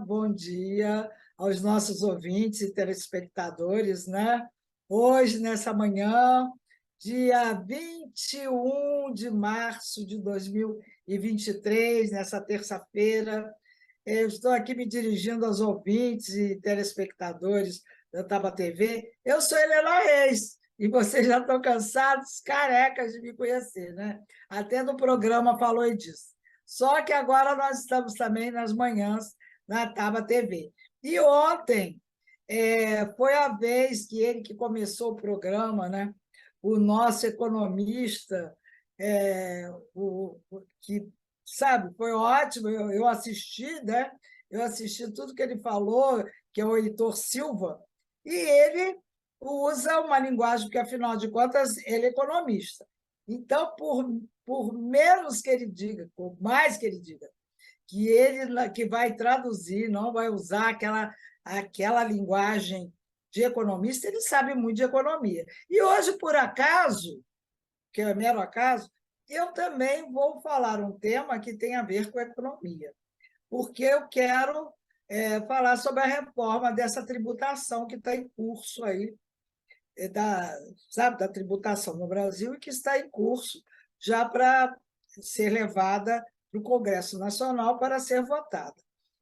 Bom dia aos nossos ouvintes e telespectadores, né? Hoje, nessa manhã, dia 21 de março de 2023, nessa terça-feira, eu estou aqui me dirigindo aos ouvintes e telespectadores da Taba TV. Eu sou Helena Reis, e vocês já estão cansados, carecas de me conhecer, né? Até no programa falou disso. Só que agora nós estamos também nas manhãs na Taba TV. E ontem foi a vez que ele que começou o programa, né? O nosso economista, que, sabe, foi ótimo, eu assisti, né? Eu assisti tudo que ele falou, que é o Heitor Silva, e ele usa uma linguagem, porque, afinal de contas, ele é economista. Então, por menos que ele diga, por mais que ele diga, que ele que vai traduzir, não vai usar aquela linguagem de economista, ele sabe muito de economia. E hoje, por acaso, que é mero acaso, eu também vou falar um tema que tem a ver com economia, porque eu quero falar sobre a reforma dessa tributação que está em curso aí, sabe, da tributação no Brasil, e que está em curso já para ser levada para o Congresso Nacional para ser votada.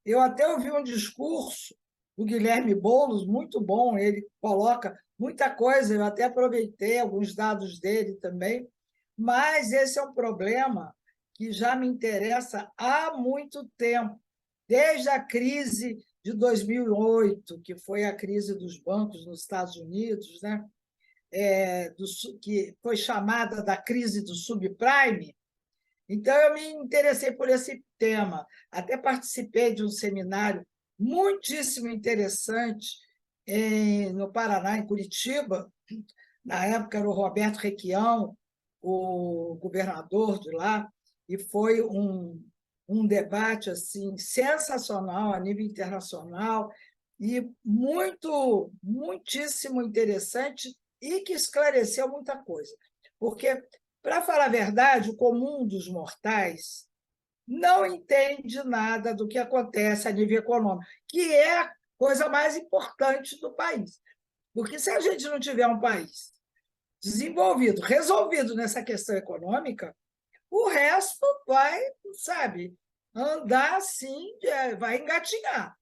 Eu até ouvi um discurso do Guilherme Boulos, muito bom, ele coloca muita coisa, eu até aproveitei alguns dados dele também, mas esse é um problema que já me interessa há muito tempo, desde a crise de 2008, que foi a crise dos bancos nos Estados Unidos, né? Que foi chamada da crise do subprime. Então, eu me interessei por esse tema. Até participei de um seminário muitíssimo interessante no Paraná, em Curitiba. Na época, era o Roberto Requião, o governador de lá, e foi um debate assim sensacional a nível internacional e muitíssimo interessante e que esclareceu muita coisa. Porque, para falar a verdade, o comum dos mortais não entende nada do que acontece a nível econômico, que é a coisa mais importante do país. Porque se a gente não tiver um país desenvolvido, resolvido nessa questão econômica, o resto vai, sabe, andar assim, vai engatinhar,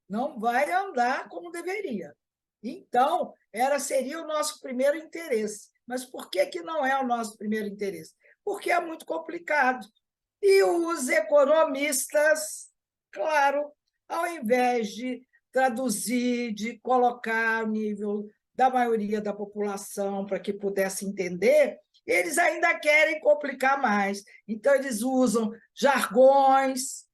não vai andar como deveria. Então, seria o nosso primeiro interesse. Mas por que não é o nosso primeiro interesse? Porque é muito complicado. E os economistas, claro, ao invés de traduzir, de colocar o nível da maioria da população para que pudesse entender, eles ainda querem complicar mais. Então, eles usam jargões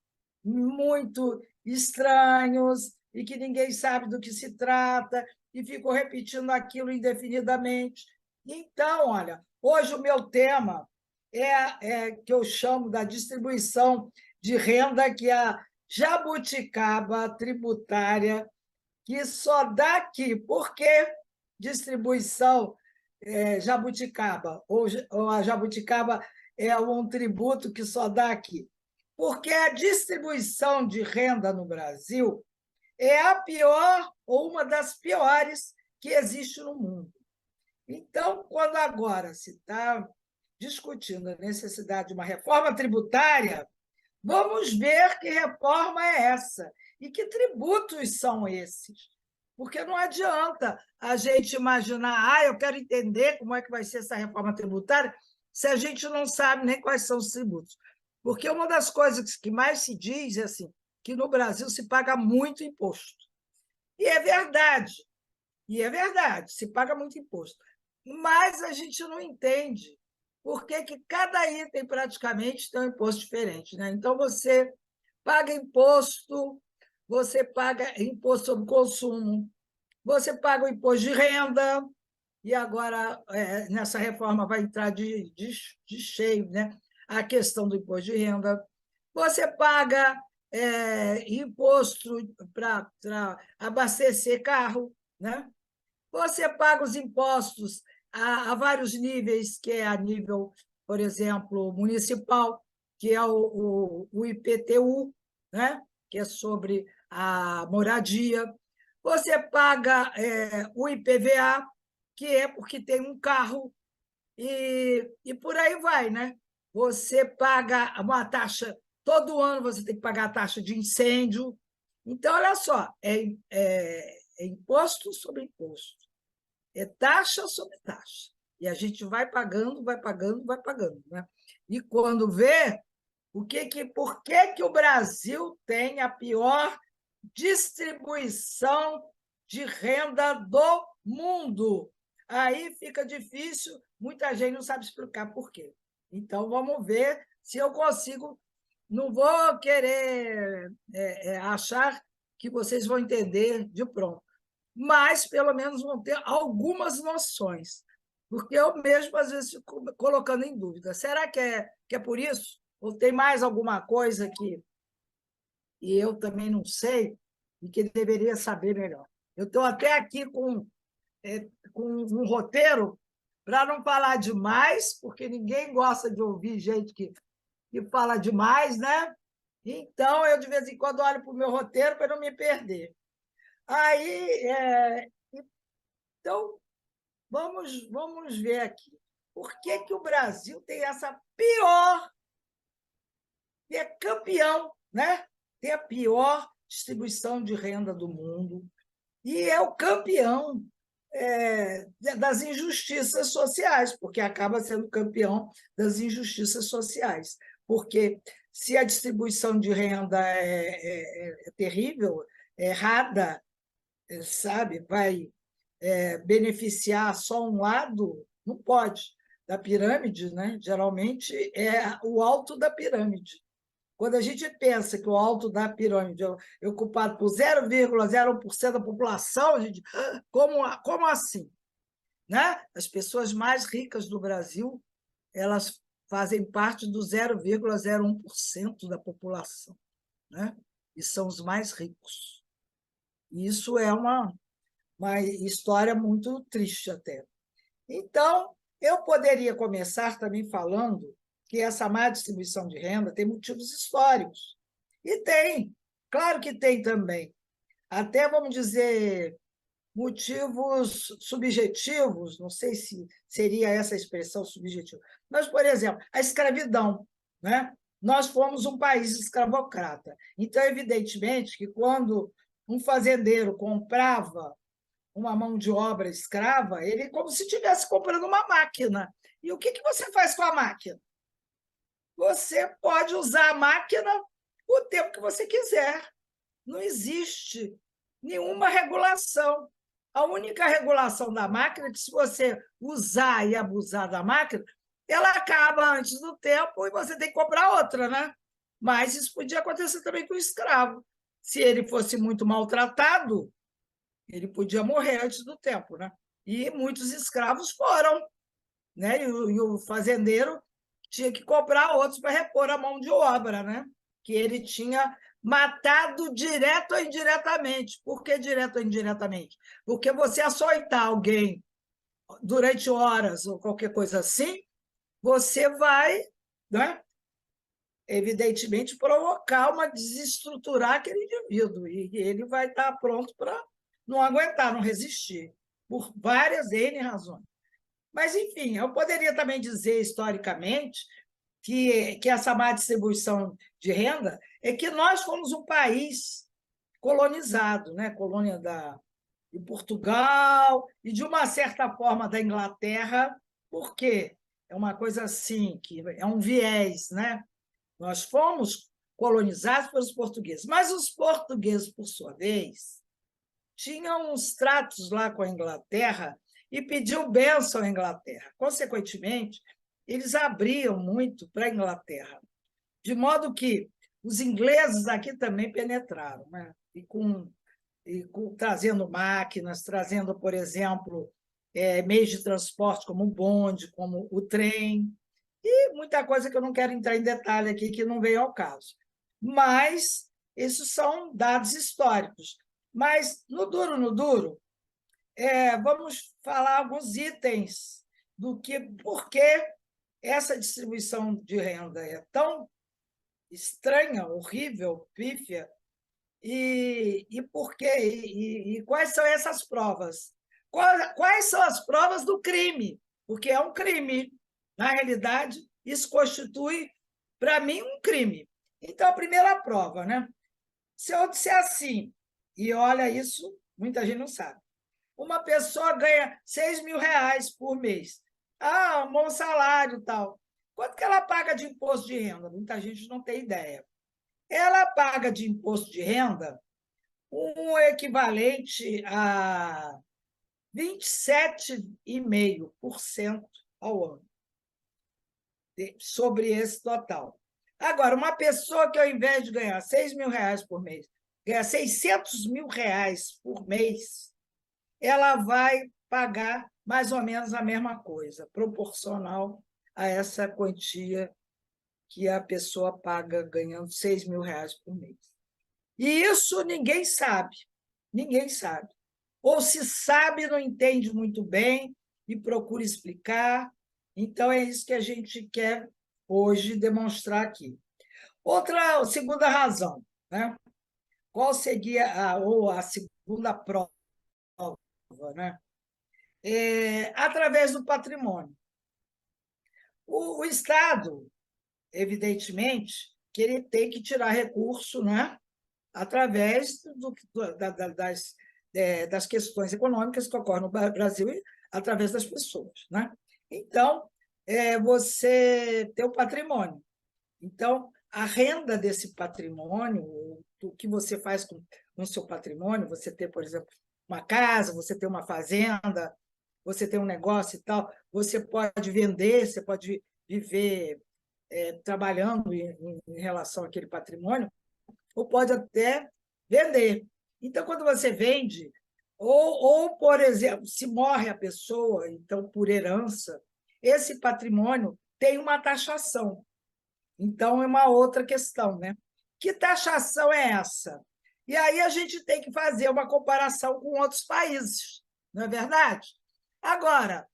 muito estranhos e que ninguém sabe do que se trata e ficam repetindo aquilo indefinidamente. Então, olha, hoje o meu tema que eu chamo da distribuição de renda, que é a jabuticaba tributária, que só dá aqui. Por que distribuição jabuticaba? Ou a jabuticaba é um tributo que só dá aqui? Porque a distribuição de renda no Brasil é a pior ou uma das piores que existe no mundo. Então, quando agora se está discutindo a necessidade de uma reforma tributária, vamos ver que reforma é essa e que tributos são esses. Porque não adianta a gente imaginar, eu quero entender como é que vai ser essa reforma tributária, se a gente não sabe nem quais são os tributos. Porque uma das coisas que mais se diz é assim, que no Brasil se paga muito imposto. E é verdade, se paga muito imposto. Mas a gente não entende por que cada item praticamente tem um imposto diferente, né? Então, você paga imposto sobre consumo, você paga o imposto de renda, e agora, nessa reforma, vai entrar de cheio, né? A questão do imposto de renda. Você paga imposto para abastecer carro, né? Você paga os impostos a vários níveis, que é a nível, por exemplo, municipal, que é o IPTU, né? Que é sobre a moradia, você paga o IPVA, que é porque tem um carro, e por aí vai, né? Você paga uma taxa, todo ano você tem que pagar a taxa de incêndio. Então, olha só, é imposto sobre imposto, é taxa sobre taxa. E a gente vai pagando, vai pagando, vai pagando. Né? E quando vê, por que o Brasil tem a pior distribuição de renda do mundo? Aí fica difícil, muita gente não sabe explicar por quê. Então, vamos ver se eu consigo. Não vou querer achar que vocês vão entender de pronto, mas pelo menos vão ter algumas noções, porque eu mesmo, às vezes, fico colocando em dúvida. Será que é por isso? Ou tem mais alguma coisa que eu também não sei e que deveria saber melhor? Eu estou até aqui com um roteiro para não falar demais, porque ninguém gosta de ouvir gente que fala demais, né? Então, eu, de vez em quando, olho para o meu roteiro para não me perder. Aí, então, vamos ver aqui. Por que o Brasil tem essa pior, e é campeão, né? Tem a pior distribuição de renda do mundo, e é o campeão das injustiças sociais, porque acaba sendo campeão das injustiças sociais. Porque se a distribuição de renda é terrível, é errada, sabe, vai beneficiar só um lado, não pode. Da pirâmide, né? Geralmente é o alto da pirâmide. Quando a gente pensa que o alto da pirâmide é ocupado por 0,01% da população, a gente, como assim? Né? As pessoas mais ricas do Brasil, elas fazem parte do 0,01% da população, né? E são os mais ricos. Isso é uma história muito triste até. Então, eu poderia começar também falando que essa má distribuição de renda tem motivos históricos. E tem, claro que tem também. Até, vamos dizer, motivos subjetivos, não sei se seria essa a expressão subjetiva, mas, por exemplo, a escravidão. Né? Nós fomos um país escravocrata. Então, evidentemente, que quando um fazendeiro comprava uma mão de obra escrava, ele é como se estivesse comprando uma máquina. E o que você faz com a máquina? Você pode usar a máquina o tempo que você quiser. Não existe nenhuma regulação. A única regulação da máquina é que, se você usar e abusar da máquina, ela acaba antes do tempo e você tem que comprar outra, né? Mas isso podia acontecer também com o escravo. Se ele fosse muito maltratado, ele podia morrer antes do tempo, né? E muitos escravos foram, né? E o fazendeiro tinha que comprar outros para repor a mão de obra, né? Que ele tinha matado direto ou indiretamente. Por que direto ou indiretamente? Porque você açoitar alguém durante horas ou qualquer coisa assim, você vai, né? Evidentemente, provocar uma desestruturar aquele indivíduo, e ele vai estar pronto para não aguentar, não resistir, por várias N razões. Mas, enfim, eu poderia também dizer, historicamente, que essa má distribuição de renda é que nós fomos um país colonizado, né? Colônia de Portugal e, de uma certa forma, da Inglaterra. Por quê? É uma coisa assim, que é um viés, né? Nós fomos colonizados pelos portugueses, mas os portugueses, por sua vez, tinham uns tratos lá com a Inglaterra e pediu bênção à Inglaterra. Consequentemente, eles abriam muito para a Inglaterra, de modo que os ingleses aqui também penetraram, né? Trazendo máquinas, trazendo, por exemplo, meios de transporte como o bonde, como o trem, e muita coisa que eu não quero entrar em detalhe aqui, que não veio ao caso. Mas esses são dados históricos. Mas, no duro, vamos falar alguns itens do por que essa distribuição de renda é tão estranha, horrível, pífia, E por quê? E quais são essas provas? Quais são as provas do crime? Porque é um crime. Na realidade, isso constitui, para mim, um crime. Então, a primeira prova, né? Se eu disser assim, e olha isso, muita gente não sabe, uma pessoa ganha 6.000 reais por mês. Ah, um bom salário e tal. Quanto que ela paga de imposto de renda? Muita gente não tem ideia. Ela paga de imposto de renda um equivalente a 27,5% ao ano sobre esse total. Agora, uma pessoa que, ao invés de ganhar 6.000 reais por mês, ganha 600.000 reais por mês, ela vai pagar mais ou menos a mesma coisa, proporcional a essa quantia que a pessoa paga ganhando 6.000 reais por mês. E isso ninguém sabe. Ou se sabe, não entende muito bem e procura explicar. Então, é isso que a gente quer hoje demonstrar aqui. Segunda razão, né? Qual seria a segunda prova, né? Através do patrimônio. O Estado, evidentemente, que ele tem que tirar recurso, né? Através das questões econômicas que ocorrem no Brasil através das pessoas, né? Então, você tem o patrimônio. Então, a renda desse patrimônio, o que você faz com o seu patrimônio, você ter, por exemplo, uma casa, você ter uma fazenda, você ter um negócio e tal, você pode vender, você pode viver trabalhando em relação àquele patrimônio, ou pode até vender. Então, quando você vende, por exemplo, se morre a pessoa, então, por herança, esse patrimônio tem uma taxação. Então, é uma outra questão, né? Que taxação é essa? E aí a gente tem que fazer uma comparação com outros países, não é verdade? Agora,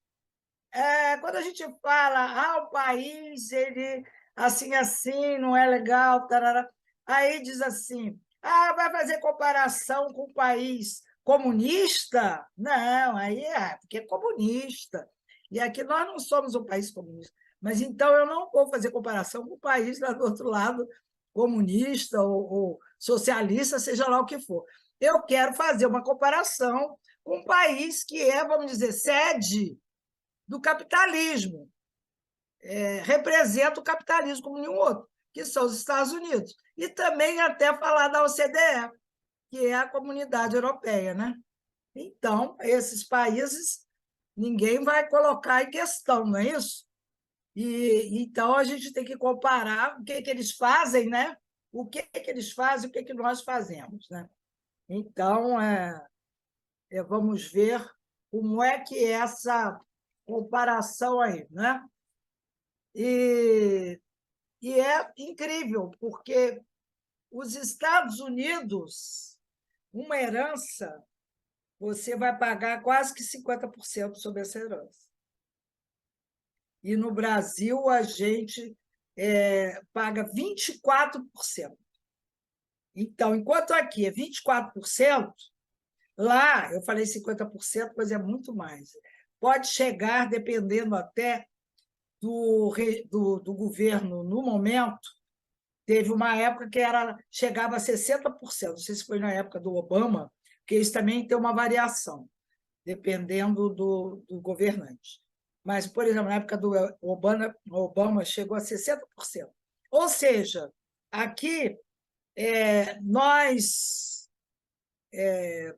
quando a gente fala, o país, ele assim, não é legal, tarará, aí diz assim, vai fazer comparação com o país comunista? Não, aí porque é comunista. E aqui nós não somos um país comunista. Mas então eu não vou fazer comparação com o país lá do outro lado, comunista ou socialista, seja lá o que for. Eu quero fazer uma comparação com um país que é, vamos dizer, sede do capitalismo, representa o capitalismo como nenhum outro, que são os Estados Unidos. E também até falar da OCDE, que é a Comunidade Europeia, né? Então, esses países, ninguém vai colocar em questão, não é isso? Então, a gente tem que comparar o que eles fazem, né? O que eles fazem, o que nós fazemos, né? Então, vamos ver como é que é essa comparação aí, né? E é incrível, porque os Estados Unidos, uma herança, você vai pagar quase que 50% sobre essa herança. E no Brasil, a gente paga 24%. Então, enquanto aqui é 24%, lá, eu falei 50%, mas é muito mais. Pode chegar, dependendo até do governo no momento, teve uma época que chegava a 60%, não sei se foi na época do Obama, porque isso também tem uma variação, dependendo do governante. Mas, por exemplo, na época do Obama chegou a 60%. Ou seja, aqui nós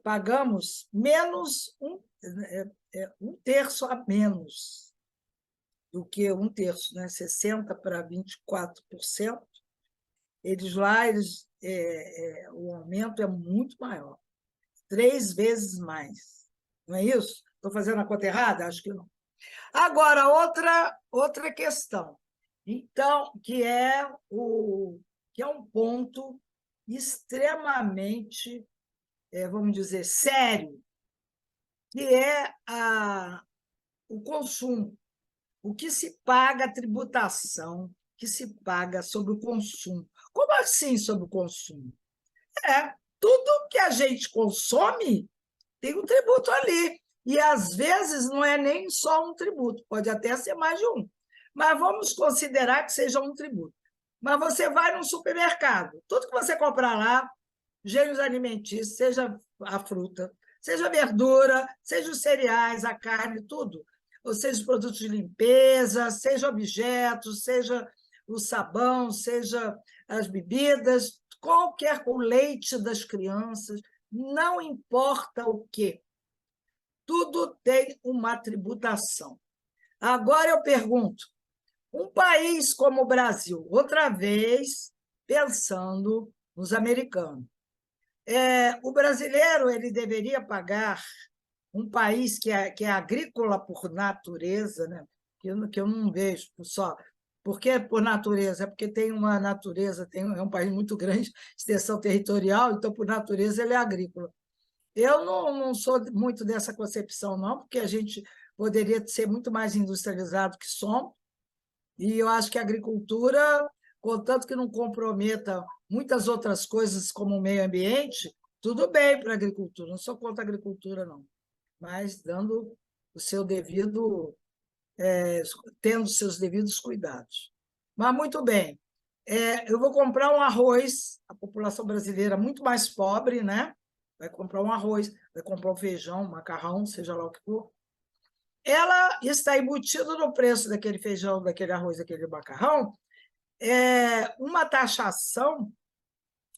pagamos menos um terço a menos do que um terço, né? 60% para 24%. O aumento é muito maior, 3 vezes mais. Não é isso? Estou fazendo a conta errada? Acho que não. Agora, outra questão, então, que é um ponto extremamente, vamos dizer, sério, que é o consumo. O que se paga, a tributação que se paga sobre o consumo. Como assim sobre o consumo? tudo que a gente consome tem um tributo ali. E, às vezes, não é nem só um tributo, pode até ser mais de um. Mas vamos considerar que seja um tributo. Mas você vai no supermercado, tudo que você comprar lá, gêneros alimentícios, seja a fruta, seja a verdura, seja os cereais, a carne, tudo, ou seja os produtos de limpeza, seja objetos, seja o sabão, seja as bebidas, qualquer com leite das crianças, não importa o quê, tudo tem uma tributação. Agora eu pergunto, um país como o Brasil, outra vez pensando nos americanos, o brasileiro ele deveria pagar, um país que é agrícola por natureza, né? que eu não vejo só. Por que por natureza? É porque tem uma natureza, é um país muito grande, extensão territorial, então, por natureza, ele é agrícola. Eu não sou muito dessa concepção, não, porque a gente poderia ser muito mais industrializado que somos, e eu acho que a agricultura, contanto que não comprometa muitas outras coisas, como o meio ambiente, tudo bem para a agricultura, não sou contra a agricultura, não, mas dando o seu devido, tendo seus devidos cuidados. Mas, muito bem, eu vou comprar um arroz, a população brasileira é muito mais pobre, né? Vai comprar um arroz, vai comprar um feijão, um macarrão, seja lá o que for. Ela está embutida no preço daquele feijão, daquele arroz, daquele macarrão, uma taxação,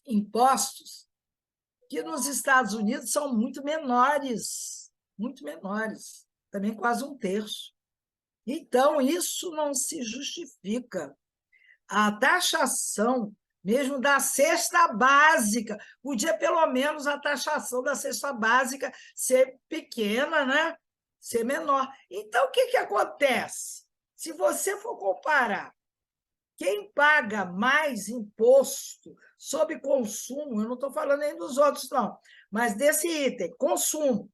impostos, que nos Estados Unidos são muito menores, também quase um terço. Então, isso não se justifica. A taxação, mesmo da cesta básica, podia, pelo menos, a taxação da cesta básica ser pequena, né? Ser menor. Então, o que acontece? Se você for comparar quem paga mais imposto sobre consumo, eu não estou falando nem dos outros, não, mas desse item, consumo.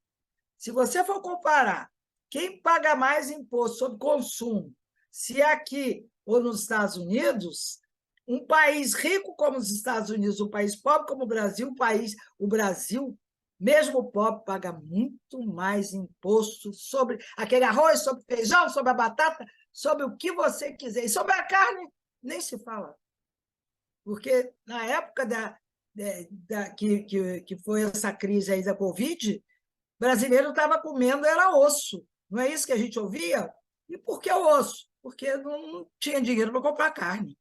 Se você for comparar quem paga mais imposto sobre consumo, se aqui ou nos Estados Unidos, um país rico como os Estados Unidos, um país pobre como o Brasil, mesmo pobre, paga muito mais imposto sobre aquele arroz, sobre feijão, sobre a batata, sobre o que você quiser. E sobre a carne, nem se fala. Porque na época que foi essa crise aí da Covid, brasileiro estava comendo era osso. Não é isso que a gente ouvia? E por que o osso? Porque não tinha dinheiro para comprar carne.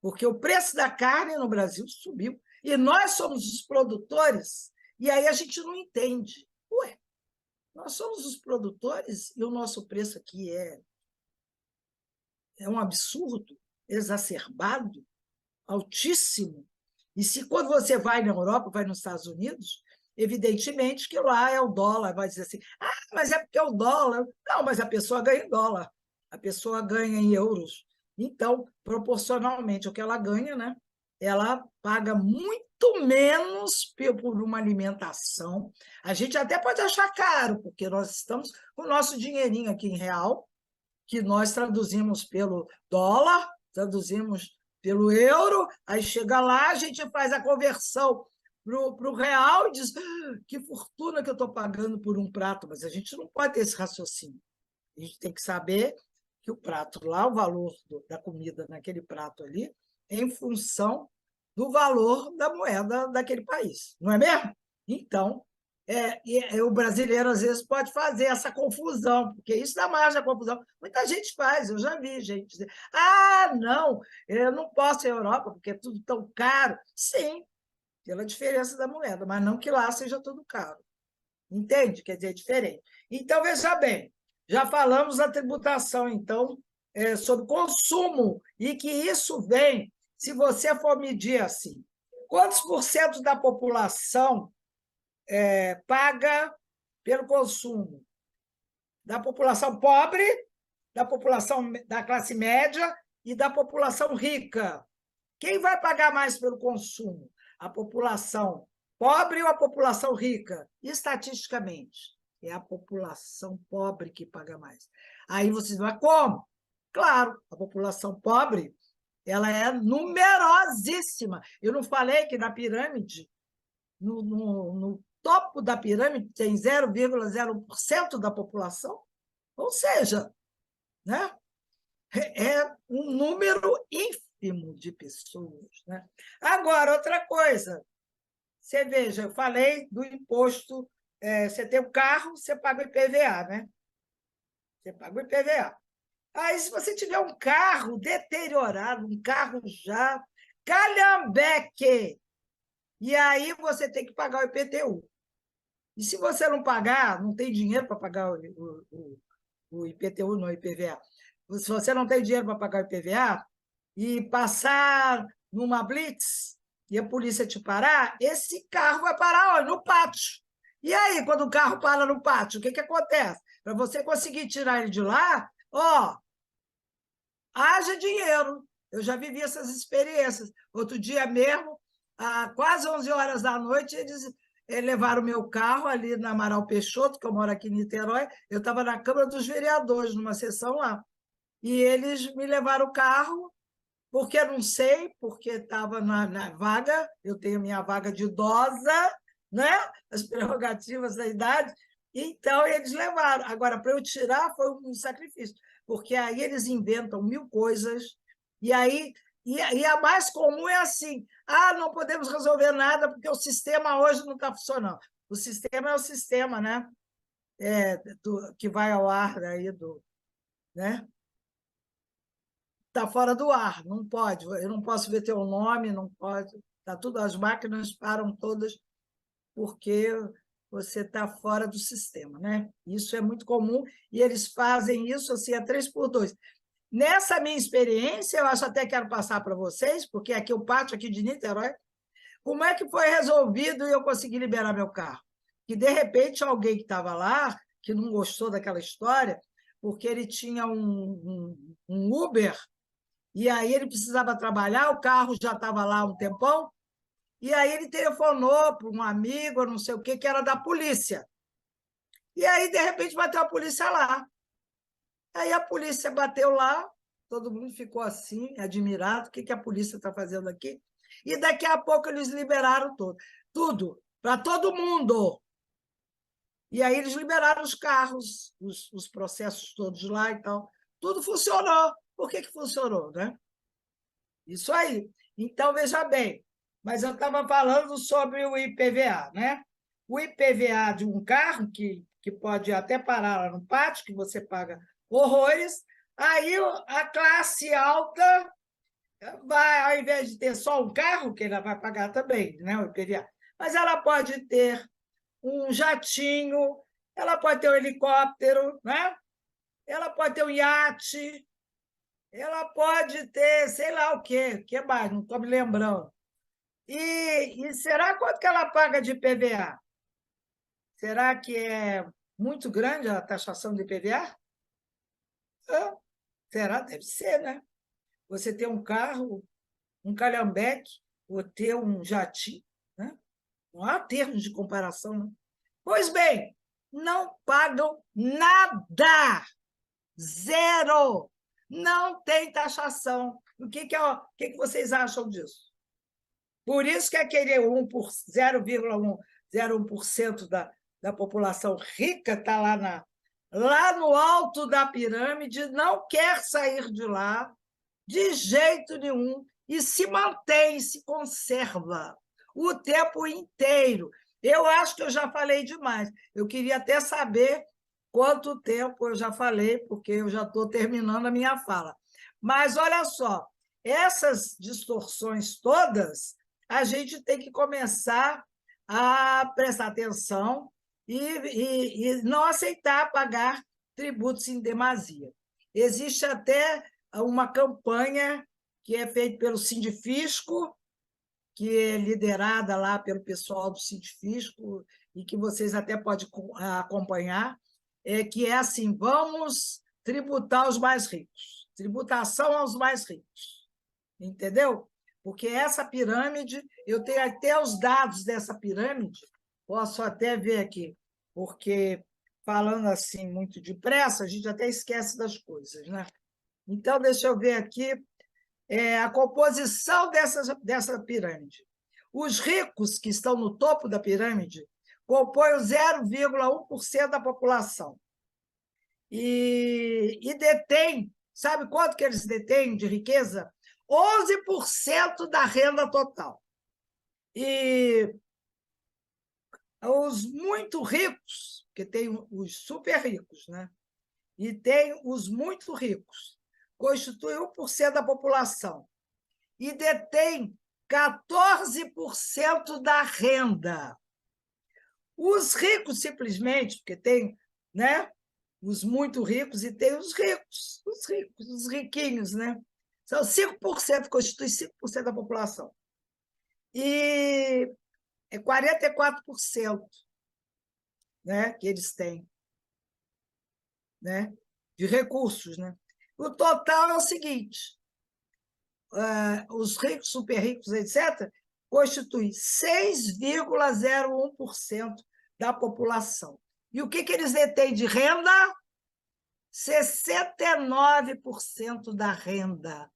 Porque o preço da carne no Brasil subiu. E nós somos os produtores, e aí a gente não entende. Ué, nós somos os produtores e o nosso preço aqui é um absurdo, exacerbado, altíssimo. E se quando você vai na Europa, vai nos Estados Unidos, evidentemente que lá é o dólar, vai dizer assim, mas é porque é o dólar. Não, mas a pessoa ganha em dólar, a pessoa ganha em euros. Então, proporcionalmente ao que ela ganha, né, ela paga muito menos por uma alimentação. A gente até pode achar caro, porque nós estamos com o nosso dinheirinho aqui em real, que nós traduzimos pelo dólar, traduzimos pelo euro, aí chega lá, a gente faz a conversão para o real e diz que fortuna que eu estou pagando por um prato, mas a gente não pode ter esse raciocínio. A gente tem que saber que o prato lá, o valor da comida naquele prato ali, é em função do valor da moeda daquele país, não é mesmo? Então, o brasileiro, às vezes, pode fazer essa confusão, porque isso dá margem à confusão. Muita gente faz, eu já vi gente dizer, não, eu não posso ir à Europa, porque é tudo tão caro. Sim, pela diferença da moeda, mas não que lá seja tudo caro. Entende? Quer dizer, é diferente. Então, veja bem, já falamos da tributação, então, sobre consumo, e que isso vem, se você for medir assim, quantos por cento da população paga pelo consumo? Da população pobre, da população da classe média e da população rica. Quem vai pagar mais pelo consumo? A população pobre ou a população rica? Estatisticamente, é a população pobre que paga mais. Aí vocês vão, como? Claro, a população pobre ela é numerosíssima. Eu não falei que na pirâmide no topo da pirâmide tem 0,01% da população, ou seja, né? É um número ínfimo de pessoas. Né? Agora, outra coisa, você veja, eu falei do imposto, você tem um carro, você paga o IPVA, né? Você paga o IPVA. Aí, se você tiver um carro deteriorado, um carro já calhambeque, e aí você tem que pagar o IPTU. E se você não pagar, não tem dinheiro para pagar o IPTU, não, o IPVA. Se você não tem dinheiro para pagar o IPVA e passar numa blitz e a polícia te parar, esse carro vai parar onde? No pátio. E aí, quando o carro para no pátio, o que acontece? Para você conseguir tirar ele de lá, haja dinheiro. Eu já vivi essas experiências. Outro dia mesmo, quase 11 horas da noite, eles levaram o meu carro ali na Amaral Peixoto, que eu moro aqui em Niterói. Eu estava na Câmara dos Vereadores, numa sessão lá. E eles me levaram o carro, porque eu não sei, porque estava na vaga, eu tenho minha vaga de idosa, né? As prerrogativas da idade, então eles levaram. Agora, para eu tirar, foi um sacrifício, porque aí eles inventam 1000 coisas, e aí e a mais comum é assim: não podemos resolver nada porque o sistema hoje não está funcionando. O sistema é o sistema, né? Que vai ao ar aí né? Está fora do ar, não pode. Eu não posso ver teu nome, não pode. Tá tudo, as máquinas param todas porque você está fora do sistema, né? Isso é muito comum e eles fazem isso assim a 3x2. Nessa minha experiência, eu acho até que quero passar para vocês, porque aqui o pátio aqui de Niterói, como é que foi resolvido e eu consegui liberar meu carro? Que de repente alguém que estava lá, que não gostou daquela história, porque ele tinha um Uber e aí ele precisava trabalhar, o carro já estava lá há um tempão, e aí ele telefonou para um amigo, não sei o quê, que era da polícia. E aí, de repente, bateu a polícia lá. Aí a polícia bateu lá, todo mundo ficou assim, admirado, o que a polícia está fazendo aqui? E daqui a pouco eles liberaram tudo, para todo mundo. E aí eles liberaram os carros, os processos todos lá e tal. Tudo funcionou. Por que funcionou, né? Isso aí. Então, veja bem, mas eu estava falando sobre o IPVA, né? O IPVA de um carro, que pode até parar lá no pátio, que você paga horrores, aí a classe alta vai, ao invés de ter só um carro, que ela vai pagar também, né, o IPVA, mas ela pode ter um jatinho, ela pode ter um helicóptero, né? Ela pode ter um iate, ela pode ter, sei lá o que mais, não estou me lembrando. E será quanto que ela paga de IPVA? Será que é muito grande a taxação de IPVA? Será? Deve ser, né? Você ter um carro, um calhambeque, ou ter um jatinho, né? Não há termos de comparação, não. Pois bem, não pagam nada. Zero. Não tem taxação. O que vocês acham disso? Por isso que aquele 0,1% da população rica está lá no alto da pirâmide, não quer sair de lá de jeito nenhum e se mantém, se conserva o tempo inteiro. Eu acho que eu já falei demais. Eu queria até saber quanto tempo eu já falei, porque eu já estou terminando a minha fala. Mas olha só, essas distorções todas, a gente tem que começar a prestar atenção e não aceitar pagar tributos em demasia. Existe até uma campanha que é feita pelo Sindifisco, que é liderada lá pelo pessoal do Sindifisco, e que vocês até podem acompanhar, que é assim: vamos tributar os mais ricos, tributação aos mais ricos, entendeu? Porque essa pirâmide, eu tenho até os dados dessa pirâmide, posso até ver aqui, porque falando assim muito depressa, a gente até esquece das coisas, né? Então, deixa eu ver aqui a composição dessa pirâmide. Os ricos, que estão no topo da pirâmide, compõem o 0,1% da população. E detêm, sabe quanto que eles detêm de riqueza? 11% da renda total. E os muito ricos, que tem os super ricos, né? E tem os muito ricos, constituem 1% da população e detém 14% da renda. Os ricos, simplesmente, porque tem, né, os muito ricos e tem os ricos, os riquinhos, né? São 5%, constitui 5% da população. E é 44%, né, que eles têm, né, de recursos, né? O total é o seguinte: os ricos, super ricos, etc., constituem 6,01% da população. E o que eles detêm de renda? 69% da renda.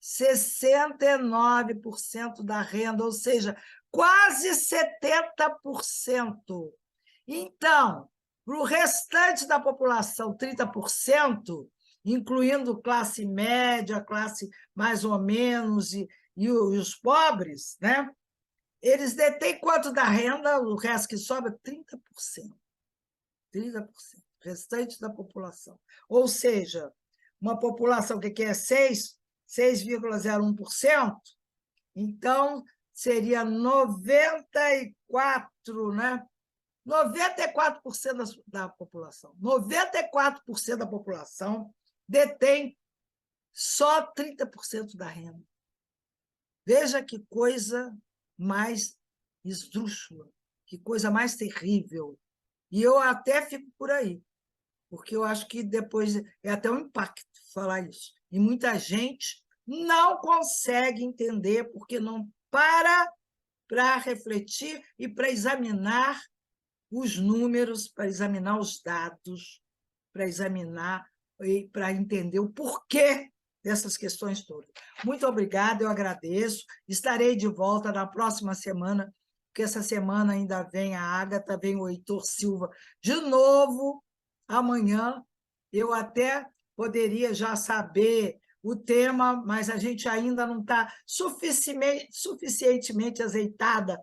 69% da renda, ou seja, quase 70%. Então, para o restante da população, 30%, incluindo classe média, classe mais ou menos, e os pobres, né? Eles detêm quanto da renda? O resto que sobra, 30%. 30%, restante da população. Ou seja, uma população que é 6,01%, então seria 94%, né? 94% da população. 94% da população detém só 30% da renda. Veja que coisa mais esdrúxula, que coisa mais terrível. E eu até fico por aí, porque eu acho que depois é até um impacto falar isso. E muita gente não consegue entender, porque não para refletir e para examinar os números, para examinar os dados, para examinar e para entender o porquê dessas questões todas. Muito obrigada, eu agradeço. Estarei de volta na próxima semana, porque essa semana ainda vem a Ágata, vem o Heitor Silva de novo. Amanhã eu até poderia já saber o tema, mas a gente ainda não está suficientemente azeitada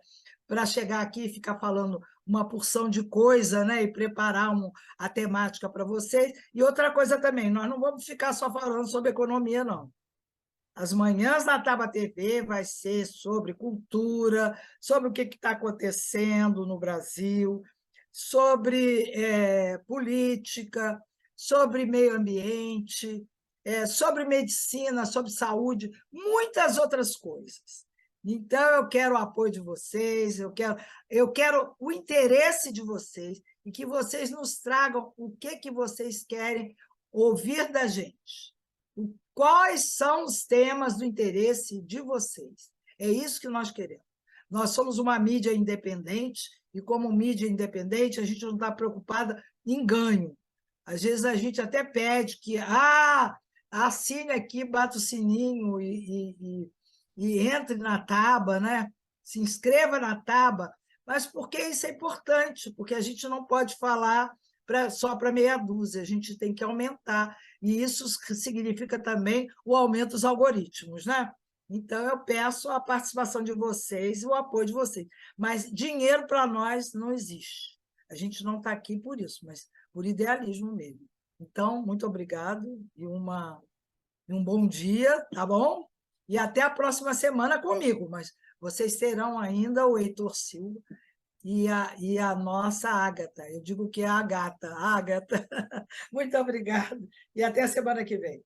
para chegar aqui e ficar falando uma porção de coisa, né, e preparar a temática para vocês. E outra coisa também, nós não vamos ficar só falando sobre economia, não. As manhãs na Taba TV vai ser sobre cultura, sobre o que está acontecendo no Brasil, sobre política, sobre meio ambiente, sobre medicina, sobre saúde, muitas outras coisas. Então, eu quero o apoio de vocês, eu quero o interesse de vocês e que vocês nos tragam o que vocês querem ouvir da gente. Quais são os temas do interesse de vocês? É isso que nós queremos. Nós somos uma mídia independente e, como mídia independente, a gente não está preocupada em ganho. Às vezes, a gente até pede que assine aqui, bata o sininho e entre na Taba, né? Se inscreva na Taba, mas porque isso é importante, porque a gente não pode falar só para meia dúzia, a gente tem que aumentar, e isso significa também o aumento dos algoritmos, né? Então, eu peço a participação de vocês e o apoio de vocês, mas dinheiro para nós não existe, a gente não está aqui por isso, mas por idealismo mesmo. Então, muito obrigado e um bom dia, tá bom? E até a próxima semana comigo, mas vocês terão ainda o Heitor Silva e a nossa Ágata. Eu digo que é a gata, a Ágata. Muito obrigada e até a semana que vem.